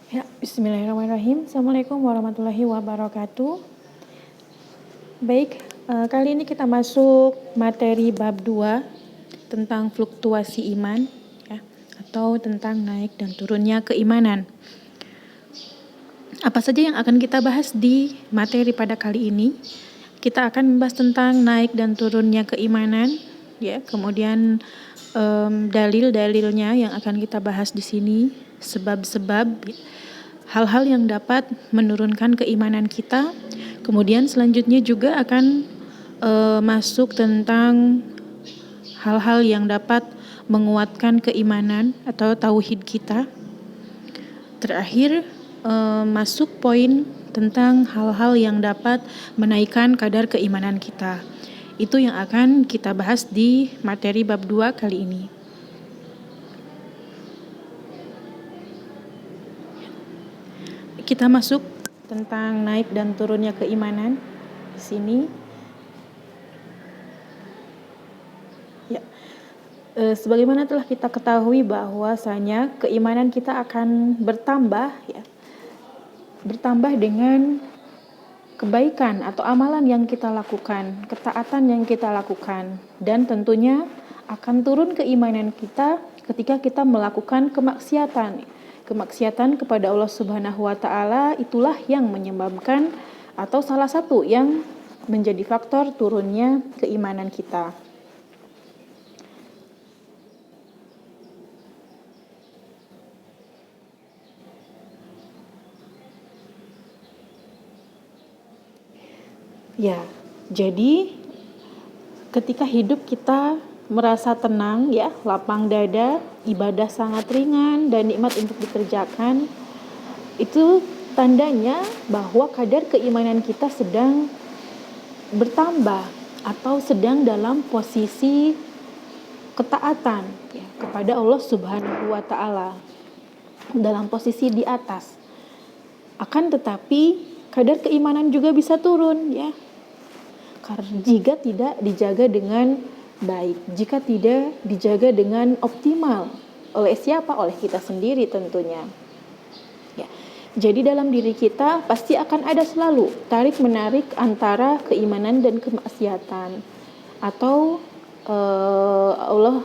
Ya, bismillahirrahmanirrahim. Assalamualaikum warahmatullahi wabarakatuh. Baik, kali ini kita masuk materi bab 2 tentang fluktuasi iman, ya, atau tentang naik dan turunnya keimanan. Apa saja yang akan kita bahas di materi pada kali ini? Kita akan membahas tentang naik dan turunnya keimanan, ya. Kemudian dalil-dalilnya yang akan kita bahas di sini, sebab-sebab hal-hal yang dapat menurunkan keimanan kita. Kemudian selanjutnya juga akan masuk tentang hal-hal yang dapat menguatkan keimanan atau tauhid kita. Terakhir masuk poin tentang hal-hal yang dapat menaikkan kadar keimanan kita. Itu yang akan kita bahas di materi bab 2 kali ini. Kita masuk tentang naik dan turunnya keimanan di sini. Ya. Sebagaimana telah kita ketahui bahwasanya keimanan kita akan bertambah, ya. Bertambah dengan kebaikan atau amalan yang kita lakukan, ketaatan yang kita lakukan, dan tentunya akan turun keimanan kita ketika kita melakukan kemaksiatan. Kemaksiatan kepada Allah Subhanahu wa taala itulah yang menyebabkan atau salah satu yang menjadi faktor turunnya keimanan kita. Ya, jadi ketika hidup kita merasa tenang, ya, lapang dada, ibadah sangat ringan dan nikmat untuk dikerjakan, itu tandanya bahwa kadar keimanan kita sedang bertambah atau sedang dalam posisi ketaatan, ya, kepada Allah Subhanahu wa taala, dalam posisi di atas. Akan tetapi kadar keimanan juga bisa turun, ya. Karena jika tidak dijaga dengan baik, jika tidak dijaga dengan optimal, oleh siapa? Oleh kita sendiri tentunya. Ya. Jadi dalam diri kita pasti akan ada selalu tarik-menarik antara keimanan dan kemaksiatan. Atau Allah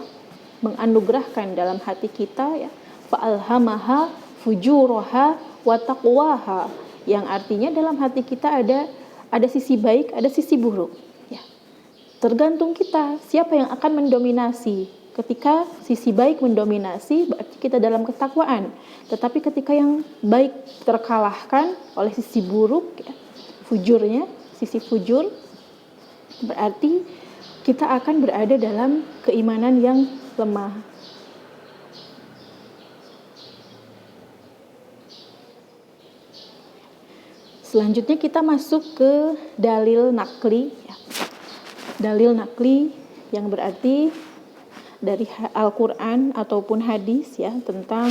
menganugerahkan dalam hati kita, ya, fa'alhamaha fujuraha wa taqwaha, yang artinya dalam hati kita ada sisi baik, ada sisi buruk, ya. Tergantung kita siapa yang akan mendominasi. Ketika sisi baik mendominasi, berarti kita dalam ketakwaan. Tetapi ketika yang baik terkalahkan oleh sisi buruk, ya, fujurnya, sisi fujur, berarti kita akan berada dalam keimanan yang lemah. Selanjutnya kita masuk ke dalil nakli, ya. Dalil nakli yang berarti dari Al-Quran ataupun hadis, ya, tentang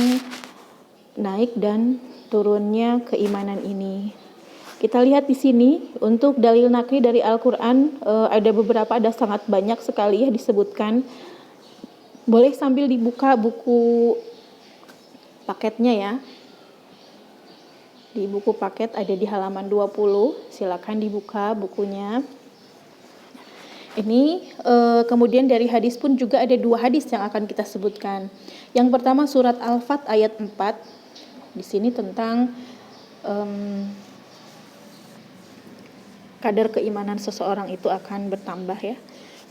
naik dan turunnya keimanan ini. Kita lihat di sini untuk dalil nakli dari Al-Quran ada beberapa, ada sangat banyak sekali, ya, disebutkan. Boleh sambil dibuka buku paketnya, ya. Di buku paket ada di halaman 20, silakan dibuka bukunya. Ini kemudian dari hadis pun juga ada 2 hadis yang akan kita sebutkan. Yang pertama surat Al-Fat ayat 4. Di sini tentang kadar keimanan seseorang itu akan bertambah, ya.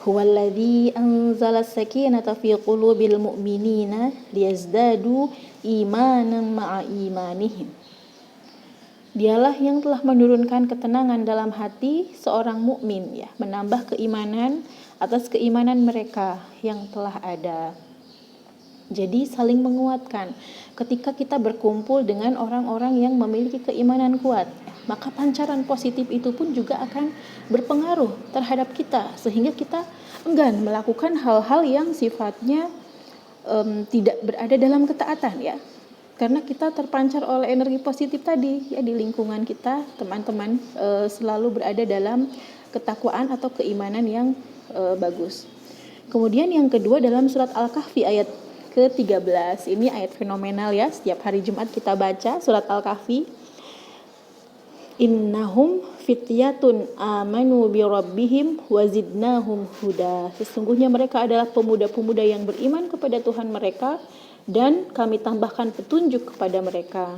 Huwallazi anzala sakinata fi qulubil mu'minina liyazdadu imanan ma'a imanihim. Dialah yang telah menurunkan ketenangan dalam hati seorang mukmin, ya, menambah keimanan atas keimanan mereka yang telah ada. Jadi saling menguatkan. Ketika kita berkumpul dengan orang-orang yang memiliki keimanan kuat, maka pancaran positif itu pun juga akan berpengaruh terhadap kita, sehingga kita enggan melakukan hal-hal yang sifatnya tidak berada dalam ketaatan, ya. Karena kita terpancar oleh energi positif tadi, ya, di lingkungan kita, teman-teman selalu berada dalam ketakwaan atau keimanan yang bagus. Kemudian yang kedua dalam surat Al-Kahfi ayat ke-13. Ini ayat fenomenal ya, setiap hari Jumat kita baca surat Al-Kahfi. Innahum fityatun amanu bi rabbihim wazidnahum huda. Sesungguhnya mereka adalah pemuda-pemuda yang beriman kepada Tuhan mereka dan kami tambahkan petunjuk kepada mereka.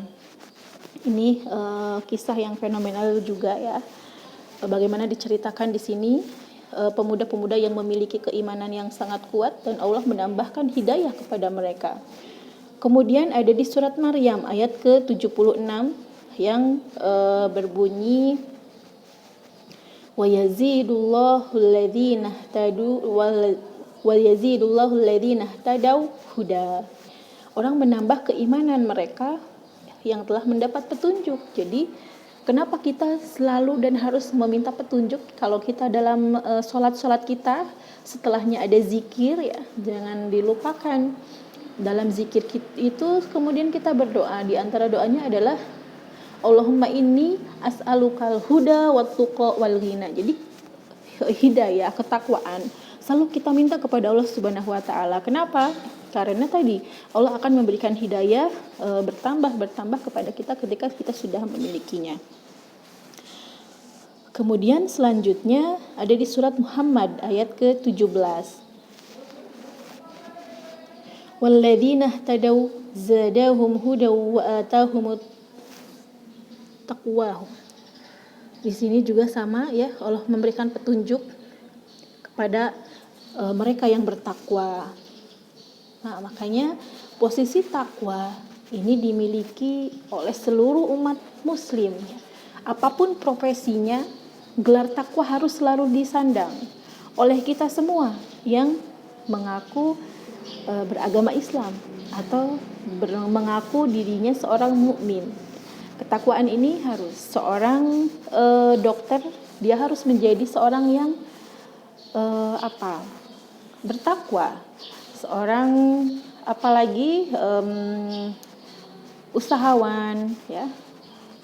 Ini kisah yang fenomenal juga ya. Bagaimana diceritakan di sini pemuda-pemuda yang memiliki keimanan yang sangat kuat dan Allah menambahkan hidayah kepada mereka. Kemudian ada di surat Maryam ayat ke-76 yang berbunyi wa yazidullahu alladhina ihtadu wa yazidullahu alladhina ihtadaw huda. Orang menambah keimanan mereka yang telah mendapat petunjuk. Jadi kenapa kita selalu dan harus meminta petunjuk kalau kita dalam sholat kita setelahnya ada zikir ya, jangan dilupakan. Dalam zikir itu kemudian kita berdoa, di antara doanya adalah Allahumma inni as'alukal huda wat tuqa wal ghina. Jadi hidayah, ketakwaan selalu kita minta kepada Allah Subhanahu wa taala. Kenapa? Karena tadi Allah akan memberikan hidayah bertambah kepada kita ketika kita sudah memilikinya. Kemudian selanjutnya ada di surat Muhammad ayat ke-17. Walladzina ihtadaw zadahum hudaw wa atahumut taqwahum. Di sini juga sama ya, Allah memberikan petunjuk kepada mereka yang bertakwa. Nah, makanya posisi takwa ini dimiliki oleh seluruh umat muslim. Apapun profesinya, gelar takwa harus selalu disandang oleh kita semua yang mengaku beragama Islam atau mengaku dirinya seorang mukmin. Ketakwaan ini harus seorang dokter, dia harus menjadi seorang yang bertakwa. Seorang apalagi usahawan ya,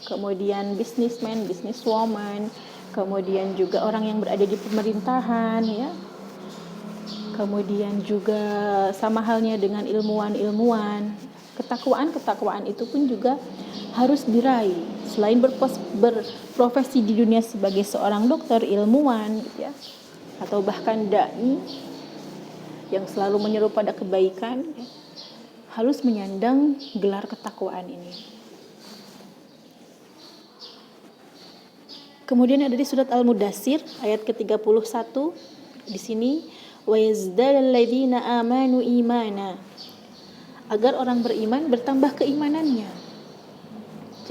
kemudian businessman, businesswoman, kemudian juga orang yang berada di pemerintahan ya, kemudian juga sama halnya dengan ilmuwan. Ketakwaan itu pun juga harus diraih. Selain berprofesi di dunia sebagai seorang dokter, ilmuwan gitu ya, atau bahkan dai yang selalu menyeru pada kebaikan ya, harus menyandang gelar ketakwaan ini. Kemudian ada di surat Al-Mudaththir ayat ke-31 di sini wa yazdadal ladzina amanu imana, agar orang beriman bertambah keimanannya.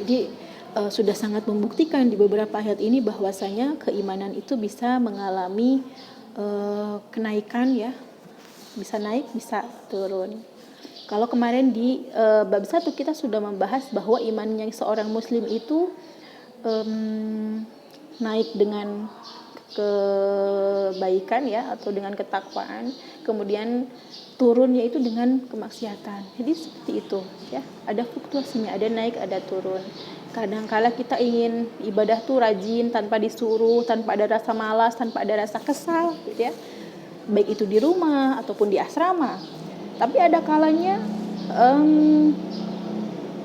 Jadi sudah sangat membuktikan di beberapa ayat ini bahwasanya keimanan itu bisa mengalami kenaikan ya, bisa naik, bisa turun. Kalau kemarin di bab 1 kita sudah membahas bahwa imannya seorang muslim itu naik dengan kebaikan ya, atau dengan ketakwaan, kemudian turunnya itu dengan kemaksiatan. Jadi seperti itu ya, ada fluktuasinya, ada naik, ada turun. Kadang-kala kita ingin ibadah tuh rajin tanpa disuruh, tanpa ada rasa malas, tanpa ada rasa kesal gitu ya, baik itu di rumah ataupun di asrama. Tapi ada kalanya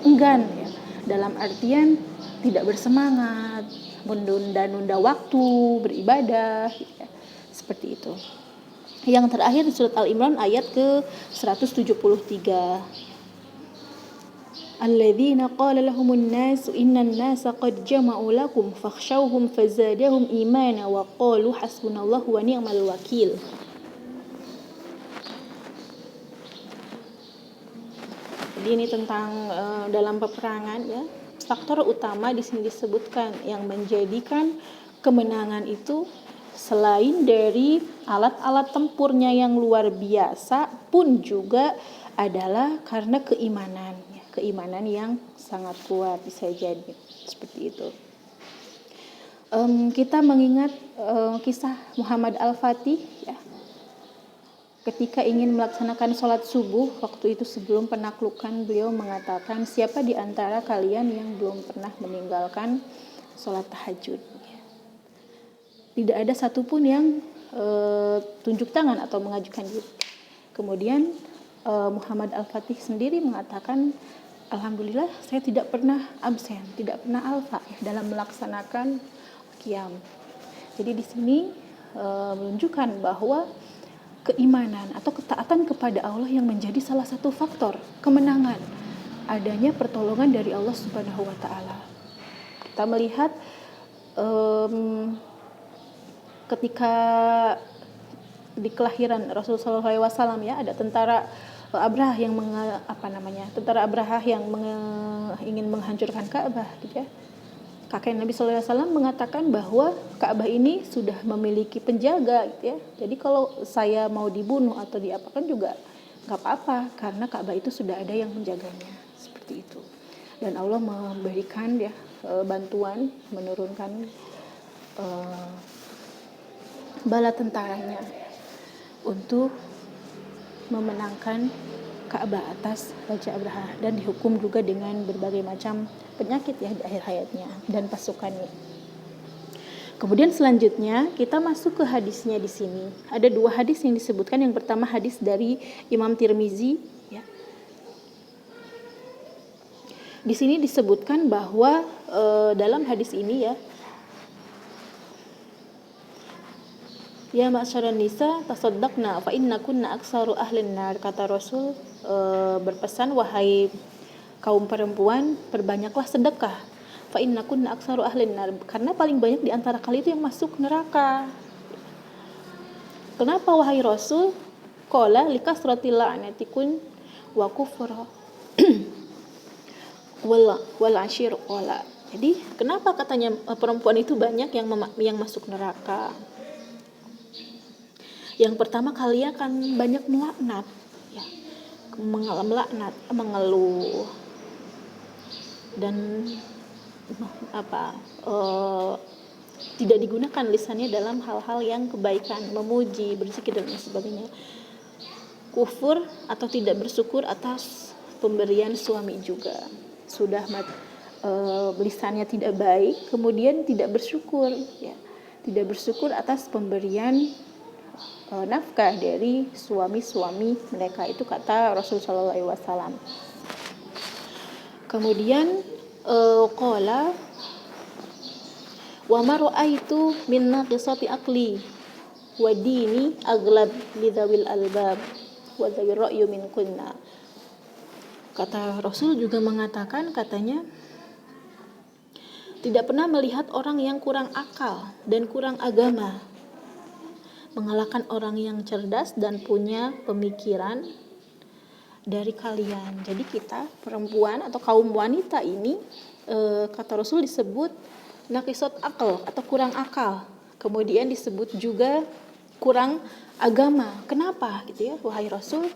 enggan ya, dalam artian tidak bersemangat, menunda-nunda waktu beribadah gitu ya. Seperti itu. Yang terakhir di surat Al-Imran ayat ke-173. Alladzina qala lahumun nas innan nasa qad jama'u lakum fakhshawhum fazadahum imana wa qalu hasbunallahu wa ni'mal wakil. Jadi ini tentang dalam peperangan ya. Faktor utama di sini disebutkan yang menjadikan kemenangan itu selain dari alat-alat tempurnya yang luar biasa pun juga adalah karena keimanan yang sangat kuat, bisa jadi seperti itu. Kita mengingat kisah Muhammad Al-Fatih ya, ketika ingin melaksanakan sholat subuh, waktu itu sebelum penaklukan, beliau mengatakan, siapa di antara kalian yang belum pernah meninggalkan sholat tahajud? Tidak ada satupun yang tunjuk tangan atau mengajukan diri. Kemudian Muhammad Al-Fatih sendiri mengatakan, alhamdulillah saya tidak pernah absen, tidak pernah alfa ya, dalam melaksanakan qiyam. Jadi di sini menunjukkan bahwa keimanan atau ketaatan kepada Allah yang menjadi salah satu faktor kemenangan, adanya pertolongan dari Allah Subhanahu wa taala. Kita melihat ketika di kelahiran Rasulullah SAW ya, ada tentara Abrahah yang ingin menghancurkan Ka'bah gitu ya. Kakek Nabi SAW mengatakan bahwa Ka'bah ini sudah memiliki penjaga gitu ya. Jadi kalau saya mau dibunuh atau diapakan juga nggak apa-apa, karena Ka'bah itu sudah ada yang menjaganya, seperti itu. Dan Allah memberikan ya bantuan, menurunkan bala tentaranya untuk memenangkan Ka'bah atas Raja Abraha, dan dihukum juga dengan berbagai macam penyakit ya di akhir hayatnya dan pasukannya. Kemudian selanjutnya kita masuk ke hadisnya di sini. Ada 2 hadis yang disebutkan. Yang pertama hadis dari Imam Tirmizi ya. Di sini disebutkan bahwa dalam hadis ini ya ma'syaran nisa tasaddaqna fa inna kunna aksaru ahlin nar, kata Rasul berpesan, wahai kaum perempuan, perbanyaklah sedekah, fa inna kunna aksaru ahlin nar, karena paling banyak di antara kalian itu yang masuk neraka. Kenapa wahai Rasul? Qala likasratil la'natikun wa kufra wal ashir qala. Jadi kenapa katanya perempuan itu banyak yang masuk neraka? Yang pertama, kalian akan banyak melaknat ya, melaknat, mengeluh, dan tidak digunakan lisannya dalam hal-hal yang kebaikan, memuji, berzikir dan sebagainya. Kufur atau tidak bersyukur atas pemberian suami juga. Sudah lisannya tidak baik, kemudian tidak bersyukur ya. Tidak bersyukur atas pemberian nafkah dari suami-suami mereka, itu kata Rasulullah SAW. Kemudian qala wa ma ra'aitu min naqisati aqli wa dini aglab lidzawil albab wa dzawir ra'yu min kunna. Kata Rasul juga mengatakan, katanya, tidak pernah melihat orang yang kurang akal dan kurang agama mengalahkan orang yang cerdas dan punya pemikiran dari kalian. Jadi kita perempuan atau kaum wanita ini kata Rasul disebut naqisat akal atau kurang akal. Kemudian disebut juga kurang agama. Kenapa gitu ya, wahai Rasul?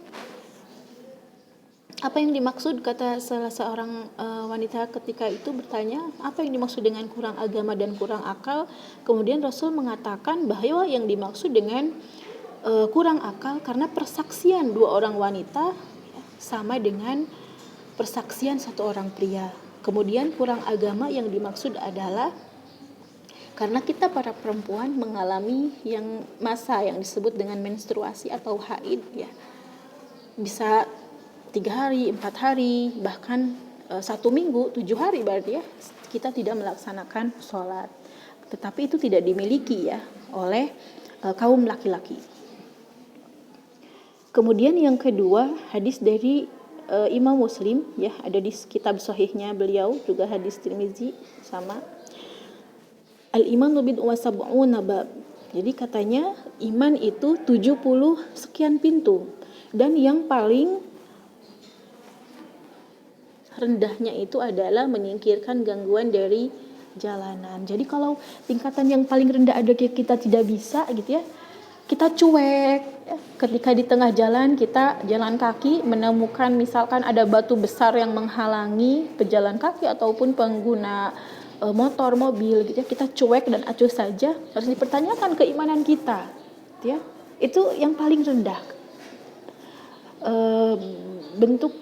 Apa yang dimaksud, kata salah seorang wanita ketika itu bertanya, apa yang dimaksud dengan kurang agama dan kurang akal? Kemudian Rasul mengatakan bahwa yang dimaksud dengan kurang akal karena persaksian 2 orang wanita sama dengan persaksian 1 orang pria. Kemudian kurang agama yang dimaksud adalah karena kita para perempuan mengalami masa yang disebut dengan menstruasi atau haid ya. Bisa 3 hari, 4 hari, bahkan 1 minggu, 7 hari berarti ya, kita tidak melaksanakan sholat. Tetapi itu tidak dimiliki ya oleh kaum laki-laki. Kemudian yang kedua, hadis dari Imam Muslim ya, ada di kitab sahihnya beliau, juga hadis Tirmizi sama. Al-imanu bid'un wa sab'una bab. Jadi katanya iman itu 70 sekian pintu, dan yang paling rendahnya itu adalah menyingkirkan gangguan dari jalanan. Jadi kalau tingkatan yang paling rendah ada kita tidak bisa gitu ya, kita cuek ya. Ketika di tengah jalan kita jalan kaki menemukan misalkan ada batu besar yang menghalangi pejalan kaki ataupun pengguna motor, mobil gitu ya, kita cuek dan acuh saja. Harus dipertanyakan keimanan kita gitu ya. Itu yang paling rendah bentuk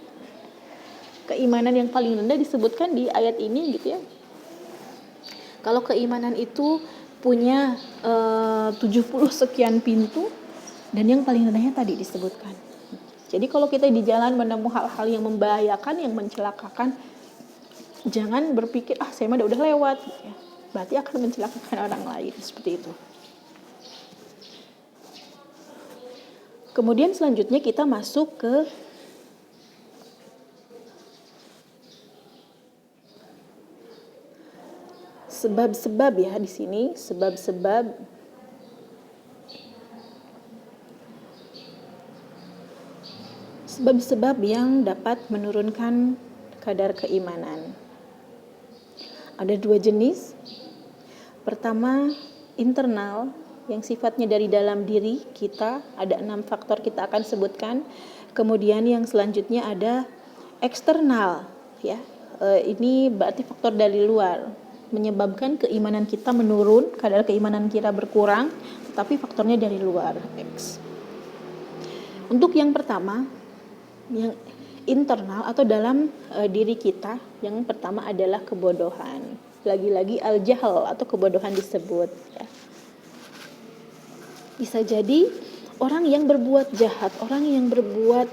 keimanan yang paling rendah disebutkan di ayat ini gitu ya. Kalau keimanan itu punya 70 sekian pintu, dan yang paling rendahnya tadi disebutkan. Jadi kalau kita di jalan menemu hal-hal yang membahayakan, yang mencelakakan, jangan berpikir saya mah udah lewat gitu ya. Berarti akan mencelakakan orang lain, seperti itu. Kemudian selanjutnya kita masuk ke sebab-sebab ya di sini, sebab-sebab yang dapat menurunkan kadar keimanan. Ada 2 jenis. Pertama, internal, yang sifatnya dari dalam diri kita, ada 6 faktor kita akan sebutkan. Kemudian yang selanjutnya ada eksternal, ya. Ini berarti faktor dari luar, menyebabkan keimanan kita menurun, kadar keimanan kita berkurang, tapi faktornya dari luar, X. Untuk yang pertama, yang internal atau dalam diri kita, yang pertama adalah kebodohan. Lagi-lagi al-jahl atau kebodohan disebut ya. Bisa jadi orang yang berbuat jahat, orang yang berbuat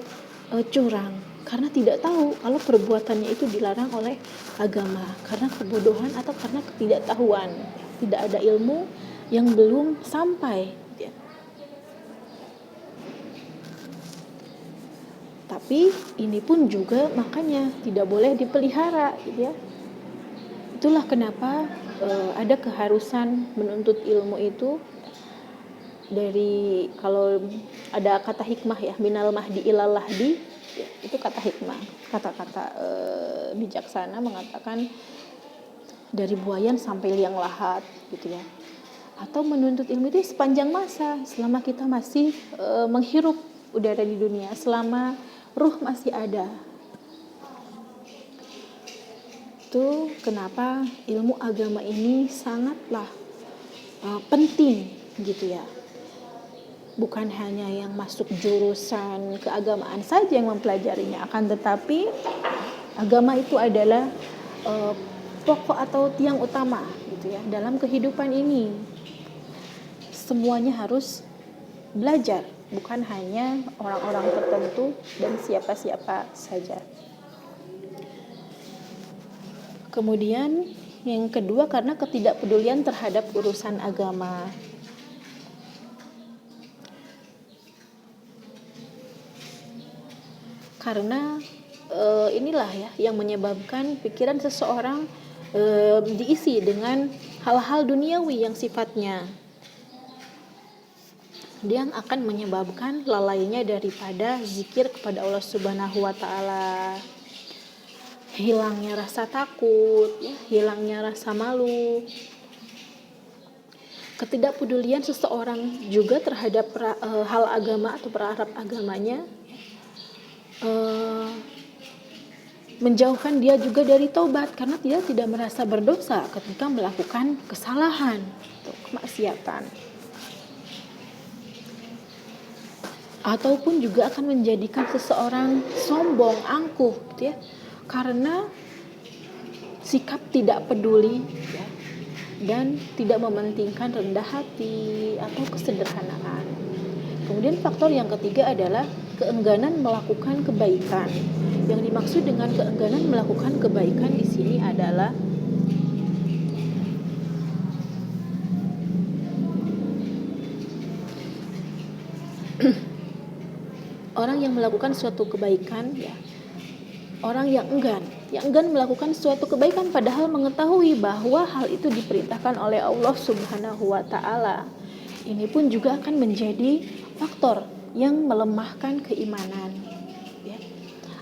curang karena tidak tahu kalau perbuatannya itu dilarang oleh agama, karena kebodohan atau karena ketidaktahuan, tidak ada ilmu yang belum sampai ya. Tapi ini pun juga makanya tidak boleh dipelihara gitu ya. Itulah kenapa ada keharusan menuntut ilmu itu. Dari kalau ada kata hikmah ya, minal mahdi ilal lahdi, ya, itu kata hikmah, kata-kata bijaksana mengatakan dari buayan sampai liang lahat gitu ya. Atau menuntut ilmu itu sepanjang masa, selama kita masih menghirup udara di dunia, selama ruh masih ada. Itu kenapa ilmu agama ini sangatlah penting gitu ya. Bukan hanya yang masuk jurusan keagamaan saja yang mempelajarinya, akan tetapi agama itu adalah pokok atau tiang utama gitu ya dalam kehidupan ini. Semuanya harus belajar, bukan hanya orang-orang tertentu dan siapa-siapa saja. Kemudian yang kedua, karena ketidakpedulian terhadap urusan agama. Karena inilah ya yang menyebabkan pikiran seseorang diisi dengan hal-hal duniawi yang sifatnya yang akan menyebabkan lalainya daripada zikir kepada Allah Subhanahu wa taala. Hilangnya rasa takut, ya, hilangnya rasa malu. Ketidakpedulian seseorang juga terhadap hal agama atau perkara agamanya menjauhkan dia juga dari taubat, karena dia tidak merasa berdosa ketika melakukan kesalahan atau kemaksiatan. Ataupun juga akan menjadikan seseorang sombong, angkuh gitu ya, karena sikap tidak peduli ya, dan tidak mementingkan rendah hati atau kesederhanaan. Kemudian faktor yang ketiga adalah keengganan melakukan kebaikan. Yang dimaksud dengan keengganan melakukan kebaikan di sini adalah orang yang melakukan suatu kebaikan ya, orang yang enggan melakukan suatu kebaikan padahal mengetahui bahwa hal itu diperintahkan oleh Allah Subhanahu wa taala. Ini pun juga akan menjadi faktor yang melemahkan keimanan ya.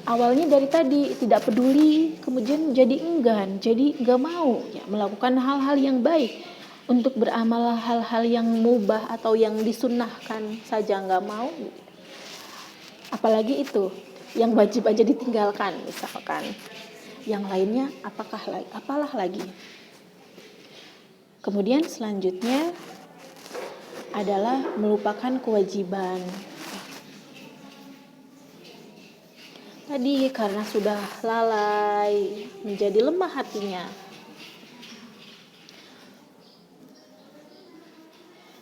Awalnya dari tadi tidak peduli, kemudian jadi enggan, jadi enggak mau ya melakukan hal-hal yang baik, untuk beramal hal-hal yang mubah atau yang disunnahkan saja enggak mau. Apalagi itu yang wajib aja ditinggalkan misalkan. Yang lainnya apalah lagi. Kemudian selanjutnya adalah melupakan kewajiban. Tadi karena sudah lalai, menjadi lemah hatinya.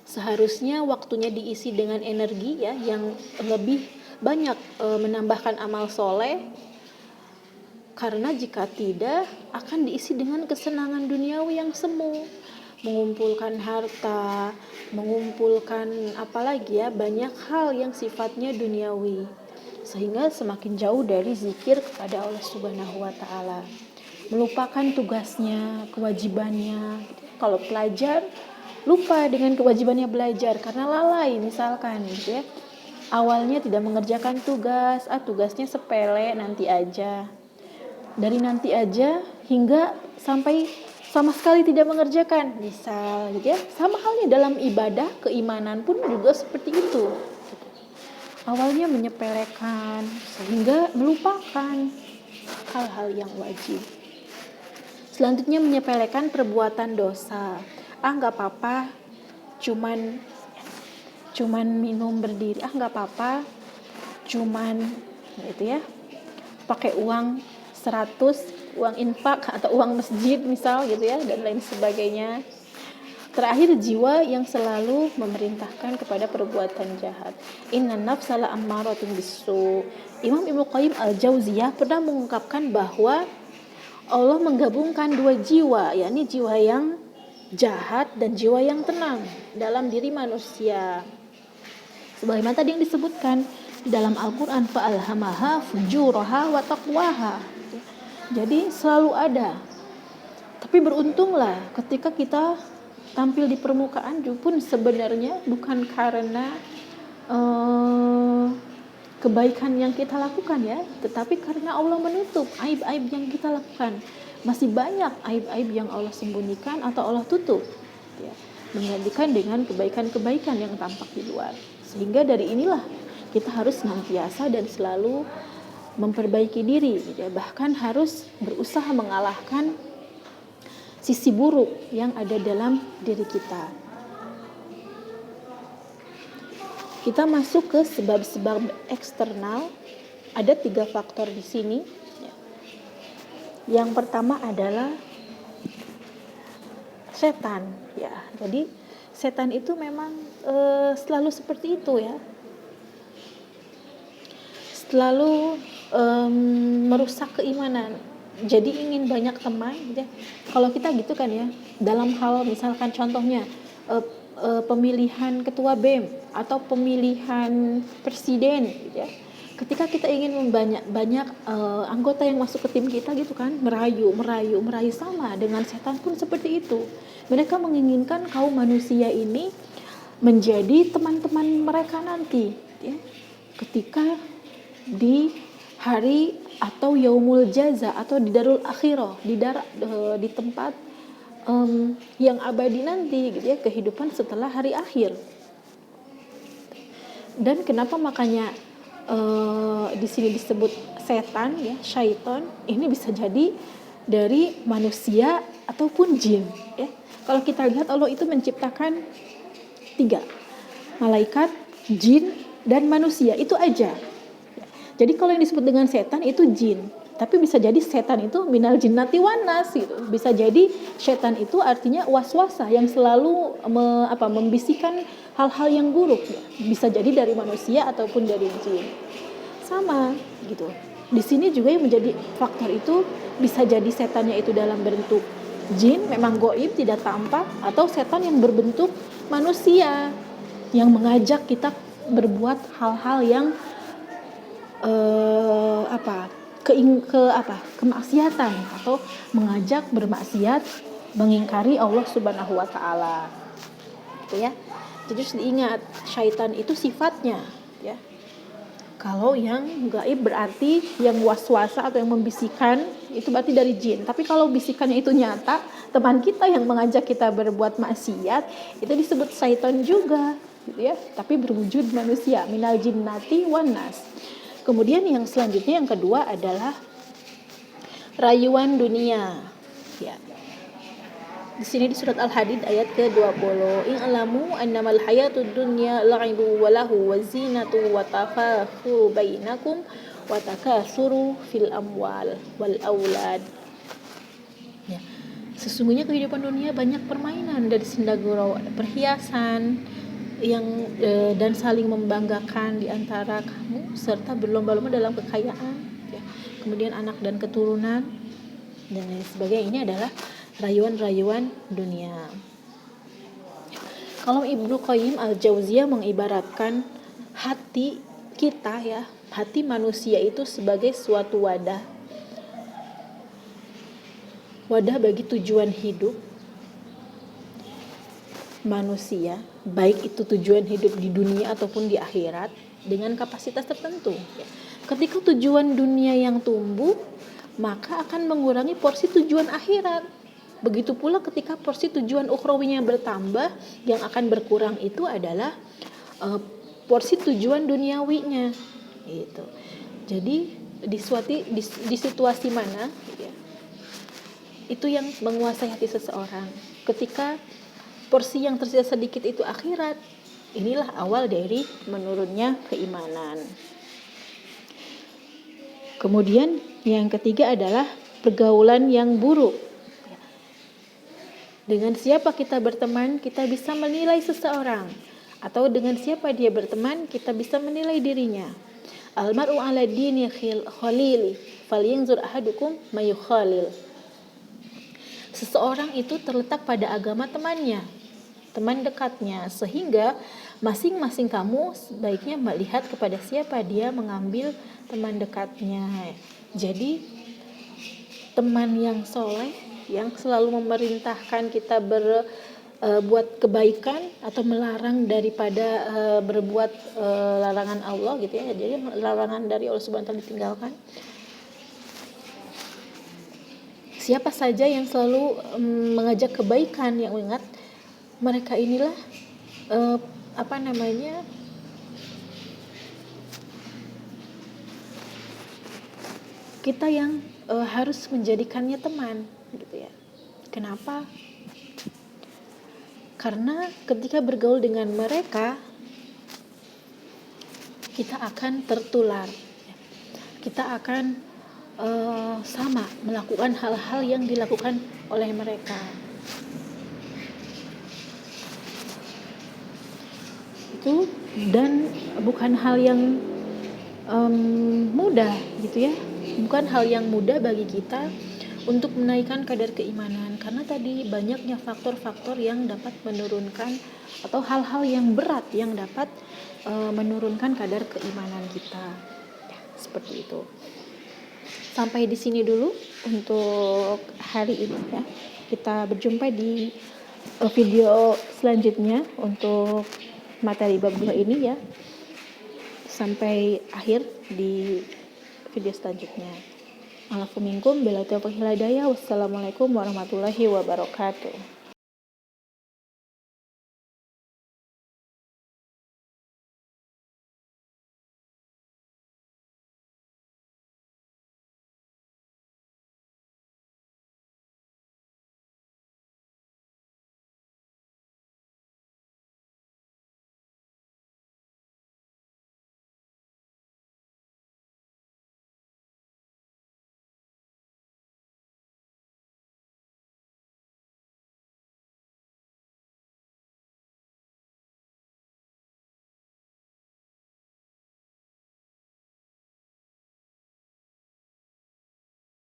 Seharusnya waktunya diisi dengan energi ya yang lebih banyak menambahkan amal soleh, karena jika tidak akan diisi dengan kesenangan duniawi yang semu, mengumpulkan harta, mengumpulkan apalagi ya, banyak hal yang sifatnya duniawi, sehingga semakin jauh dari zikir kepada Allah Subhanahu wa taala, melupakan tugasnya, kewajibannya. Kalau pelajar lupa dengan kewajibannya belajar karena lalai misalkan gitu ya. Awalnya tidak mengerjakan tugas, tugasnya sepele, nanti aja. Dari nanti aja hingga sampai sama sekali tidak mengerjakan, misal gitu ya. Sama halnya dalam ibadah, keimanan pun juga seperti itu. Awalnya menyepelekan sehingga melupakan hal-hal yang wajib. Selanjutnya menyepelekan perbuatan dosa. Nggak apa-apa, cuman minum berdiri. Nggak apa-apa, cuman gitu ya, pakai uang 100, uang infak atau uang masjid misal gitu ya, dan lain sebagainya. Terakhir, jiwa yang selalu memerintahkan kepada perbuatan jahat. Innan nafsa la'ammaratun bisu. Imam Ibnu Qayyim Al-Jauziyah pernah mengungkapkan bahwa Allah menggabungkan dua jiwa, yakni jiwa yang jahat dan jiwa yang tenang dalam diri manusia. Sebagaimana tadi yang disebutkan di dalam Al-Quran, fa'alhamaha fujuraha wa taqwaha. Jadi selalu ada. Tapi beruntunglah ketika kita tampil di permukaan pun sebenarnya bukan karena kebaikan yang kita lakukan ya, tetapi karena Allah menutup aib-aib yang kita lakukan. Masih banyak aib-aib yang Allah sembunyikan atau Allah tutup ya, menggantikan dengan kebaikan-kebaikan yang tampak di luar. Sehingga dari inilah kita harus senantiasa dan selalu memperbaiki diri ya, bahkan harus berusaha mengalahkan sisi buruk yang ada dalam diri kita. Kita masuk ke sebab-sebab eksternal. Ada 3 faktor di sini. Yang pertama adalah setan ya. Jadi setan itu memang selalu seperti itu ya. Selalu merusak keimanan. Jadi ingin banyak teman gitu ya. Kalau kita gitu kan ya, dalam hal misalkan contohnya pemilihan ketua BEM atau pemilihan presiden gitu ya. Ketika kita ingin banyak anggota yang masuk ke tim kita gitu kan, merayu sama dengan setan pun seperti itu. Mereka menginginkan kaum manusia ini menjadi teman-teman mereka nanti ya. Ketika di hari atau yaumul jaza atau di darul akhirah, di tempat yang abadi nanti gitu ya, kehidupan setelah hari akhir. Dan kenapa makanya di sini disebut setan ya, syaitan, ini bisa jadi dari manusia ataupun jin ya. Kalau kita lihat Allah itu menciptakan 3, malaikat, jin, dan manusia, itu aja. Jadi kalau yang disebut dengan setan itu jin, tapi bisa jadi setan itu minal jinnati wan nas gitu. Bisa jadi setan itu artinya waswasa yang selalu membisikkan hal-hal yang buruk ya. Bisa jadi dari manusia ataupun dari jin. Sama gitu. Di sini juga yang menjadi faktor itu bisa jadi setannya itu dalam bentuk jin, memang goib, tidak tampak, atau setan yang berbentuk manusia yang mengajak kita berbuat hal-hal yang kemaksiatan atau mengajak bermaksiat, mengingkari Allah Subhanahu wa taala. Gitu ya. Jadi harus diingat, syaitan itu sifatnya ya. Kalau yang gaib berarti yang waswasa atau yang membisikkan itu berarti dari jin. Tapi kalau bisikannya itu nyata, teman kita yang mengajak kita berbuat maksiat, itu disebut syaitan juga gitu ya. Tapi berwujud manusia, minal jinnati wan nas. Kemudian yang selanjutnya yang kedua adalah rayuan dunia. Ya. Di sini di surat Al-Hadid ayat ke-20. I'lamu annamal hayatud dunya la'ibu wa lahu wa zinatu wa tafakhuru bainakum wa takatsuru fil amwal wal aulad. Ya. Sesungguhnya kehidupan dunia banyak permainan, dari senda gurau, ada perhiasan, dan saling membanggakan di antara kamu serta berlomba-lomba dalam kekayaan ya. Kemudian anak dan keturunan dan lain sebagainya. Ini adalah rayuan-rayuan dunia. Kalau Ibnu Qayyim Al-Jauziyah mengibaratkan hati kita ya, hati manusia itu sebagai suatu wadah bagi tujuan hidup manusia, baik itu tujuan hidup di dunia ataupun di akhirat dengan kapasitas tertentu. Ketika tujuan dunia yang tumbuh, maka akan mengurangi porsi tujuan akhirat. Begitu pula ketika porsi tujuan ukhrawinya bertambah, yang akan berkurang itu adalah porsi tujuan duniawinya. Gitu. Jadi di situasi mana ya, itu yang menguasai hati seseorang. Ketika porsi yang tersisa sedikit itu akhirat, inilah awal dari menurunnya keimanan. Kemudian yang ketiga adalah pergaulan yang buruk. Dengan siapa kita berteman, kita bisa menilai seseorang, atau dengan siapa dia berteman, kita bisa menilai dirinya. Al-mar'u 'ala dini khalili, falyanzur ahadukum may yukhalil. Seseorang itu terletak pada agama temannya, teman dekatnya, sehingga masing-masing kamu sebaiknya melihat kepada siapa dia mengambil teman dekatnya. Jadi teman yang soleh, yang selalu memerintahkan kita berbuat kebaikan atau melarang daripada berbuat larangan Allah gitu ya. Jadi larangan dari Allah Subhanahu wa taala ditinggalkan. Siapa saja yang selalu mengajak kebaikan, yang ingat mereka inilah kita yang harus menjadikannya teman gitu ya. Kenapa? Karena ketika bergaul dengan mereka, kita akan tertular, kita akan sama melakukan hal-hal yang dilakukan oleh mereka. Itu dan bukan hal yang mudah gitu ya, bukan hal yang mudah bagi kita untuk menaikkan kadar keimanan, karena tadi banyaknya faktor-faktor yang dapat menurunkan atau hal-hal yang berat yang dapat menurunkan kadar keimanan kita ya, seperti itu. Sampai di sini dulu untuk hari ini ya. Kita berjumpa di video selanjutnya untuk materi bab 2 ini ya. Sampai akhir di video selanjutnya. Alafu minkum bila taufiq hidayah. Wassalamualaikum warahmatullahi wabarakatuh.